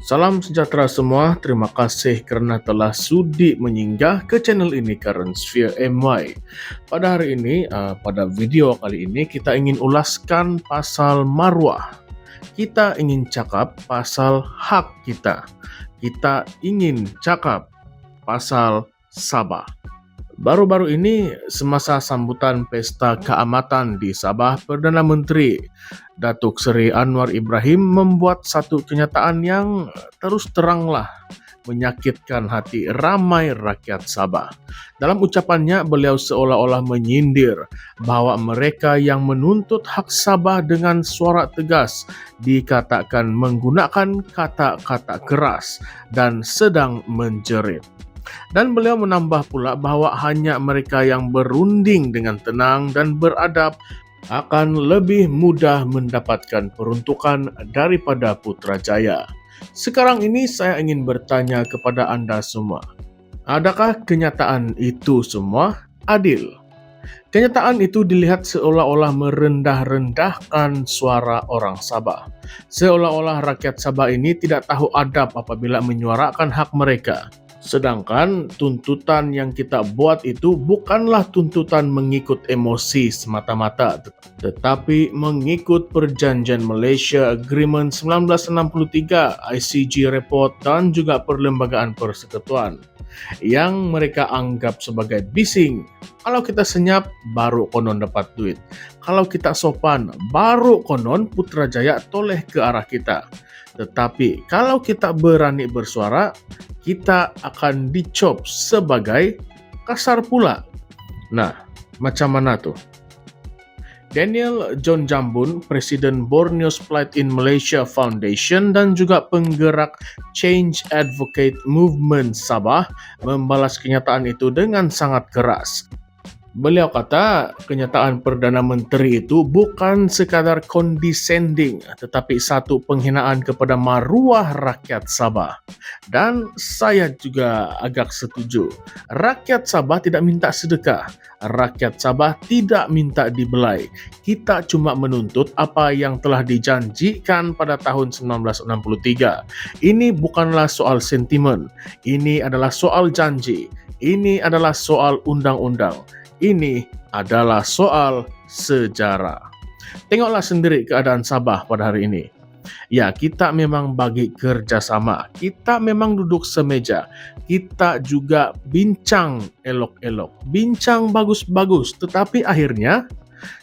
Salam sejahtera semua, terima kasih kerana telah sudi menyinggah ke channel ini Current Sphere MY. Pada hari ini, pada video kali ini kita ingin ulaskan pasal maruah. Kita ingin cakap pasal hak kita. Kita ingin cakap pasal Sabah. Baru-baru ini, semasa sambutan Pesta Keamatan di Sabah, Perdana Menteri Datuk Seri Anwar Ibrahim membuat satu kenyataan yang terus teranglah menyakitkan hati ramai rakyat Sabah. Dalam ucapannya, beliau seolah-olah menyindir bahawa mereka yang menuntut hak Sabah dengan suara tegas dikatakan menggunakan kata-kata keras dan sedang menjerit. Dan beliau menambah pula bahawa hanya mereka yang berunding dengan tenang dan beradab akan lebih mudah mendapatkan peruntukan daripada Putrajaya. Sekarang ini saya ingin bertanya kepada anda semua. Adakah kenyataan itu semua adil? Kenyataan itu dilihat seolah-olah merendah-rendahkan suara orang Sabah. Seolah-olah rakyat Sabah ini tidak tahu adab apabila menyuarakan hak mereka. Sedangkan tuntutan yang kita buat itu bukanlah tuntutan mengikut emosi semata-mata, tetapi mengikut Perjanjian Malaysia Agreement 1963, ICG Report dan juga Perlembagaan Persekutuan yang mereka anggap sebagai bising. Kalau kita senyap, baru konon dapat duit. Kalau kita sopan, baru konon Putrajaya toleh ke arah kita. Tetapi kalau kita berani bersuara, kita akan dicop sebagai kasar pula. Nah, macam mana tuh? Daniel John Jambun, Presiden Borneo's Plight in Malaysia Foundation dan juga penggerak Change Advocate Movement Sabah membalas kenyataan itu dengan sangat keras. Beliau kata kenyataan Perdana Menteri itu bukan sekadar condescending tetapi satu penghinaan kepada maruah rakyat Sabah. Dan saya juga agak setuju. Rakyat Sabah tidak minta sedekah. Rakyat Sabah tidak minta dibelai. Kita cuma menuntut apa yang telah dijanjikan pada tahun 1963. Ini bukanlah soal sentimen. Ini adalah soal janji. Ini adalah soal undang-undang. Ini adalah soal sejarah. Tengoklah sendiri keadaan Sabah pada hari ini. Ya, kita memang bagi kerjasama. Kita memang duduk semeja. Kita juga bincang elok-elok. Bincang bagus-bagus. Tetapi akhirnya,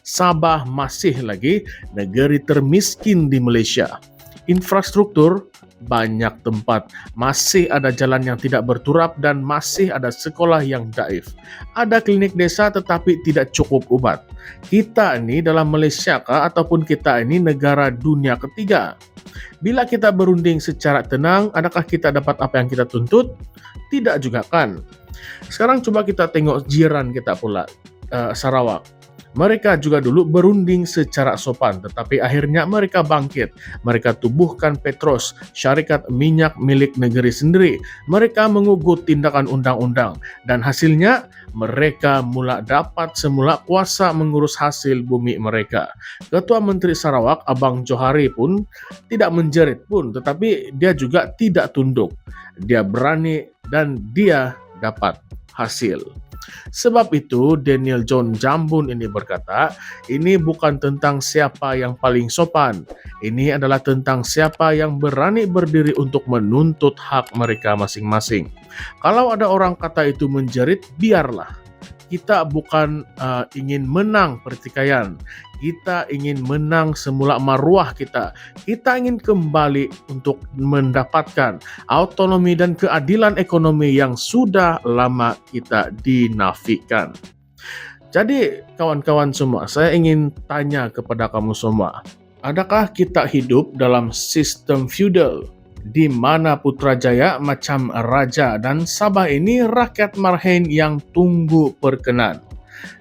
Sabah masih lagi negeri termiskin di Malaysia. Infrastruktur banyak tempat, masih ada jalan yang tidak berturap dan masih ada sekolah yang daif. Ada klinik desa tetapi tidak cukup obat. Kita ini dalam Malaysia kah ataupun kita ini negara dunia ketiga? Bila kita berunding secara tenang, adakah kita dapat apa yang kita tuntut? Tidak juga kan? Sekarang coba kita tengok jiran kita pula, Sarawak. Mereka juga dulu berunding secara sopan, tetapi akhirnya mereka bangkit. Mereka tubuhkan Petros, syarikat minyak milik negeri sendiri. Mereka mengugut tindakan undang-undang. Dan hasilnya, mereka mula dapat semula kuasa mengurus hasil bumi mereka. Ketua Menteri Sarawak, Abang Johari pun tidak menjerit pun, tetapi dia juga tidak tunduk. Dia berani dan dia dapat hasil. Sebab itu Daniel John Jambun ini berkata, ini bukan tentang siapa yang paling sopan. Ini adalah tentang siapa yang berani berdiri untuk menuntut hak mereka masing-masing. Kalau ada orang kata itu menjerit, biarlah. Kita bukan ingin menang pertikaian. Kita ingin menang semula maruah kita. Kita ingin kembali untuk mendapatkan autonomi dan keadilan ekonomi yang sudah lama kita dinafikan. Jadi kawan-kawan semua, saya ingin tanya kepada kamu semua. Adakah kita hidup dalam sistem feudal di mana Putrajaya macam raja dan Sabah ini rakyat marhaen yang tunggu perkenan?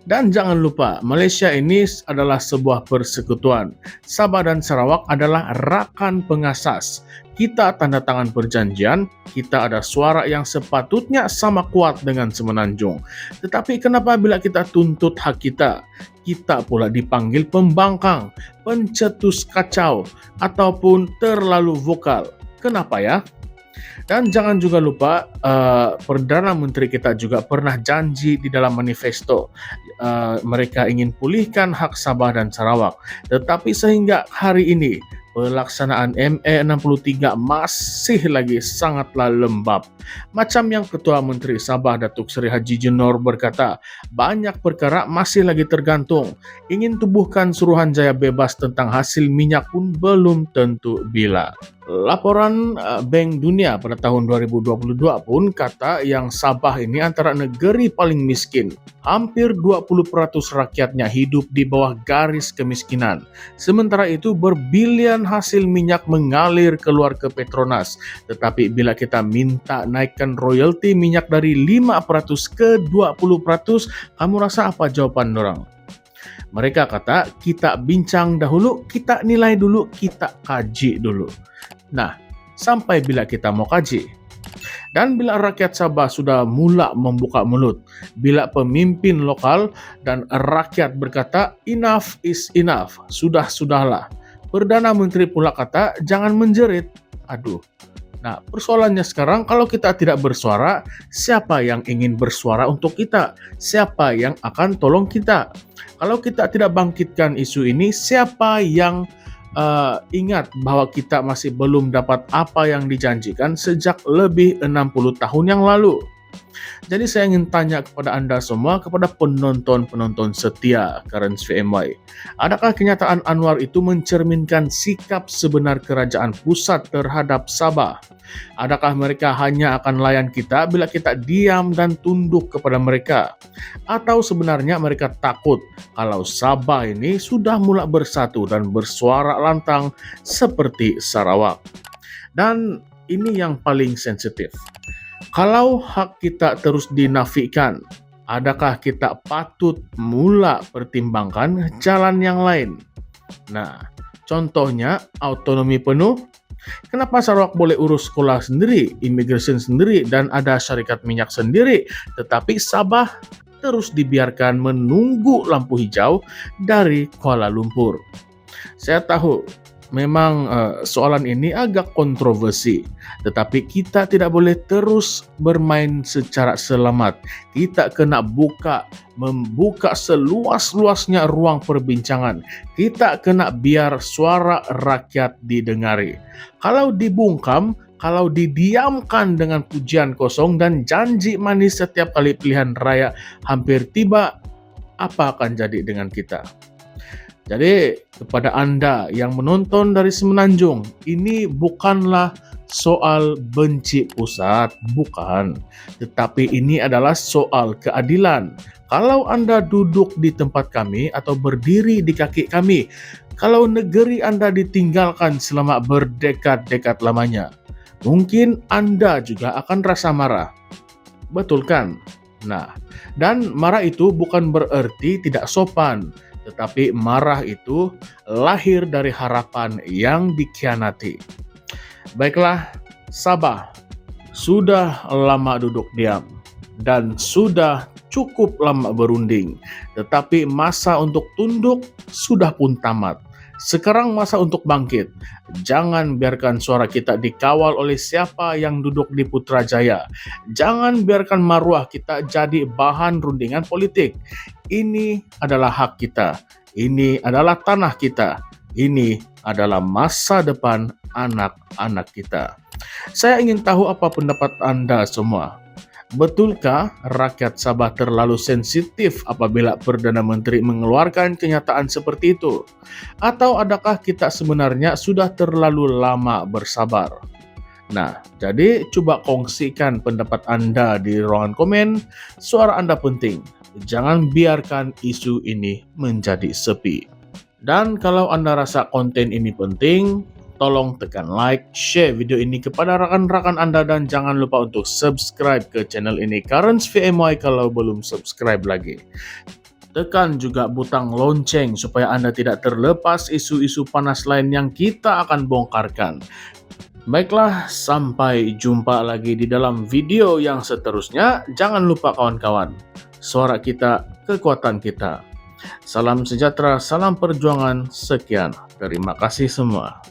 Dan jangan lupa, Malaysia ini adalah sebuah persekutuan. Sabah dan Sarawak adalah rakan pengasas. Kita tanda tangan perjanjian, kita ada suara yang sepatutnya sama kuat dengan Semenanjung. Tetapi kenapa bila kita tuntut hak kita, kita pula dipanggil pembangkang, pencetus kacau, ataupun terlalu vokal? Kenapa ya? Dan jangan juga lupa Perdana Menteri kita juga pernah janji di dalam manifesto mereka ingin pulihkan hak Sabah dan Sarawak. Tetapi sehingga hari ini pelaksanaan ME63 masih lagi sangatlah lembab. Macam yang Ketua Menteri Sabah Datuk Seri Haji Jenor berkata, banyak perkara masih lagi tergantung. Ingin tubuhkan Suruhanjaya bebas tentang hasil minyak pun belum tentu bila. Laporan Bank Dunia pada tahun 2022 pun kata yang Sabah ini antara negeri paling miskin. Hampir 20% rakyatnya hidup di bawah garis kemiskinan. Sementara itu berbilion hasil minyak mengalir keluar ke Petronas. Tetapi bila kita minta naikkan royalti minyak dari 5% ke 20%, kamu rasa apa jawaban orang? Mereka kata, kita bincang dahulu, kita nilai dulu, kita kaji dulu. Nah, sampai bila kita mau kaji? Dan bila rakyat Sabah sudah mula membuka mulut, bila pemimpin lokal dan rakyat berkata, enough is enough, sudah-sudahlah. Perdana Menteri pula kata, jangan menjerit. Aduh. Nah, persoalannya sekarang, kalau kita tidak bersuara, siapa yang ingin bersuara untuk kita? Siapa yang akan tolong kita? Kalau kita tidak bangkitkan isu ini, siapa yang ingat bahwa kita masih belum dapat apa yang dijanjikan sejak lebih 60 tahun yang lalu? Jadi saya ingin tanya kepada Anda semua, kepada penonton-penonton setia Currents VMY. Adakah kenyataan Anwar itu mencerminkan sikap sebenar kerajaan pusat terhadap Sabah? Adakah mereka hanya akan layan kita bila kita diam dan tunduk kepada mereka? Atau sebenarnya mereka takut kalau Sabah ini sudah mulai bersatu dan bersuara lantang seperti Sarawak? Dan ini yang paling sensitif. Kalau hak kita terus dinafikan, adakah kita patut mula pertimbangkan jalan yang lain? Nah, contohnya autonomi penuh. Kenapa Sarawak boleh urus sekolah sendiri, immigration sendiri, dan ada syarikat minyak sendiri, tetapi Sabah terus dibiarkan menunggu lampu hijau dari Kuala Lumpur? Saya tahu memang soalan ini agak kontroversi, tetapi kita tidak boleh terus bermain secara selamat. Kita kena membuka seluas-luasnya ruang perbincangan. Kita kena biar suara rakyat didengari. Kalau dibungkam, kalau didiamkan dengan pujian kosong dan janji manis setiap kali pilihan raya hampir tiba, apa akan jadi dengan kita? Jadi kepada Anda yang menonton dari Semenanjung, ini bukanlah soal benci pusat, bukan. Tetapi ini adalah soal keadilan. Kalau Anda duduk di tempat kami atau berdiri di kaki kami, kalau negeri Anda ditinggalkan selama berdekad-dekad lamanya, mungkin Anda juga akan rasa marah. Betul kan? Nah, dan marah itu bukan berarti tidak sopan. Tetapi marah itu lahir dari harapan yang dikhianati. Baiklah, Sabah sudah lama duduk diam dan sudah cukup lama berunding. Tetapi masa untuk tunduk sudah pun tamat. Sekarang masa untuk bangkit. Jangan biarkan suara kita dikawal oleh siapa yang duduk di Putrajaya. Jangan biarkan maruah kita jadi bahan rundingan politik. Ini adalah hak kita. Ini adalah tanah kita. Ini adalah masa depan anak-anak kita. Saya ingin tahu apa pendapat Anda semua. Betulkah rakyat Sabah terlalu sensitif apabila Perdana Menteri mengeluarkan kenyataan seperti itu? Atau adakah kita sebenarnya sudah terlalu lama bersabar? Nah, jadi coba kongsikan pendapat Anda di ruangan komen. Suara Anda penting. Jangan biarkan isu ini menjadi sepi. Dan kalau Anda rasa konten ini penting, tolong tekan like, share video ini kepada rakan-rakan Anda, dan jangan lupa untuk subscribe ke channel ini Currents VMY kalau belum subscribe lagi. Tekan juga butang lonceng supaya Anda tidak terlepas isu-isu panas lain yang kita akan bongkarkan. Baiklah, sampai jumpa lagi di dalam video yang seterusnya. Jangan lupa kawan-kawan, suara kita, kekuatan kita. Salam sejahtera, salam perjuangan, sekian. Terima kasih semua.